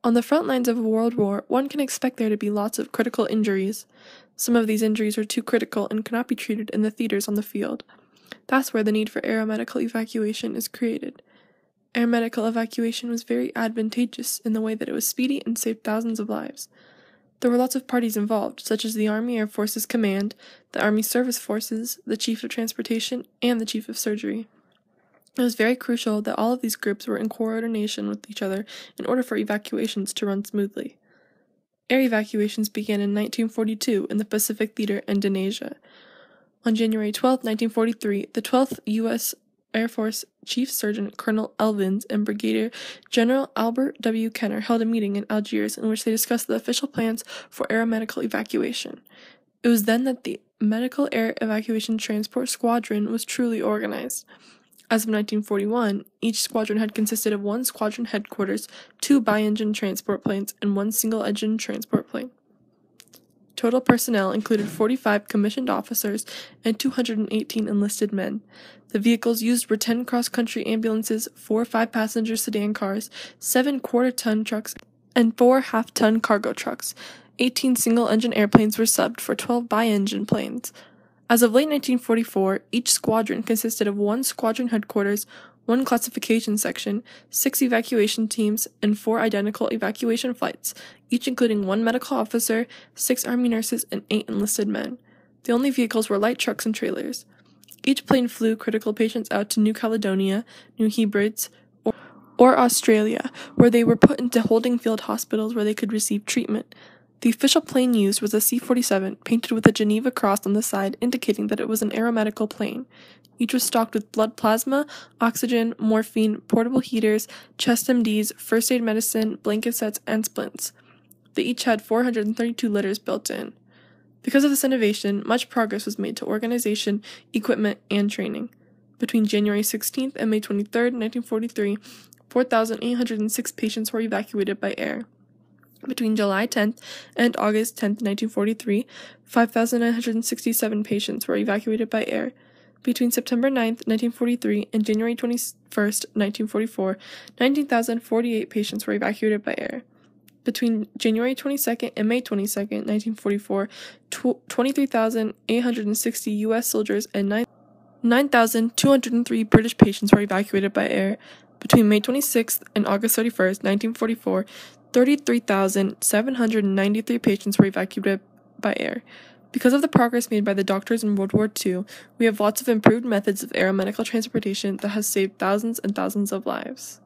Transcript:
On the front lines of a world war, one can expect there to be lots of critical injuries. Some of these injuries are too critical and cannot be treated in the theaters on the field. That's where the need for aeromedical evacuation is created. Aeromedical evacuation was very advantageous in the way that it was speedy and saved thousands of lives. There were lots of parties involved, such as the Army Air Forces Command, the Army Service Forces, the Chief of Transportation, and the Chief of Surgery. It was very crucial that all of these groups were in coordination with each other in order for evacuations to run smoothly. Air evacuations began in 1942 in the Pacific Theater and in Asia. On January 12, 1943, the 12th U.S. Air Force Chief Surgeon Colonel Elvins and Brigadier General Albert W. Kenner held a meeting in Algiers in which they discussed the official plans for aeromedical evacuation. It was then that the Medical Air Evacuation Transport Squadron was truly organized. As of 1941, each squadron had consisted of one squadron headquarters, 2 bi-engine transport planes, and 1 single-engine transport plane. Total personnel included 45 commissioned officers and 218 enlisted men. The vehicles used were 10 cross-country ambulances, 4 5-passenger sedan cars, 7 quarter-ton trucks, and 4 half-ton cargo trucks. 18 single-engine airplanes were subbed for 12 bi-engine planes. As of late 1944, each squadron consisted of 1 squadron headquarters, 1 classification section, 6 evacuation teams, and 4 identical evacuation flights, each including 1 medical officer, 6 Army nurses, and 8 enlisted men. The only vehicles were light trucks and trailers. Each plane flew critical patients out to New Caledonia, New Hebrides, or Australia, where they were put into holding field hospitals where they could receive treatment. The official plane used was a C-47, painted with a Geneva cross on the side, indicating that it was an aeromedical plane. Each was stocked with blood plasma, oxygen, morphine, portable heaters, chest MDs, first aid medicine, blanket sets, and splints. They each had 432 litters built in. Because of this innovation, much progress was made to organization, equipment, and training. Between January 16th and May 23rd, 1943, 4,806 patients were evacuated by air. Between July 10th and August 10th, 1943, 5,967 patients were evacuated by air. Between September 9th, 1943 and January 21st, 1944, 19,048 patients were evacuated by air. Between January 22nd and May 22nd, 1944, 23,860 U.S. soldiers and 9,203 British patients were evacuated by air. Between May 26th and August 31st, 1944, 33,793 patients were evacuated by air. Because of the progress made by the doctors in World War II, we have lots of improved methods of aeromedical transportation that has saved thousands and thousands of lives.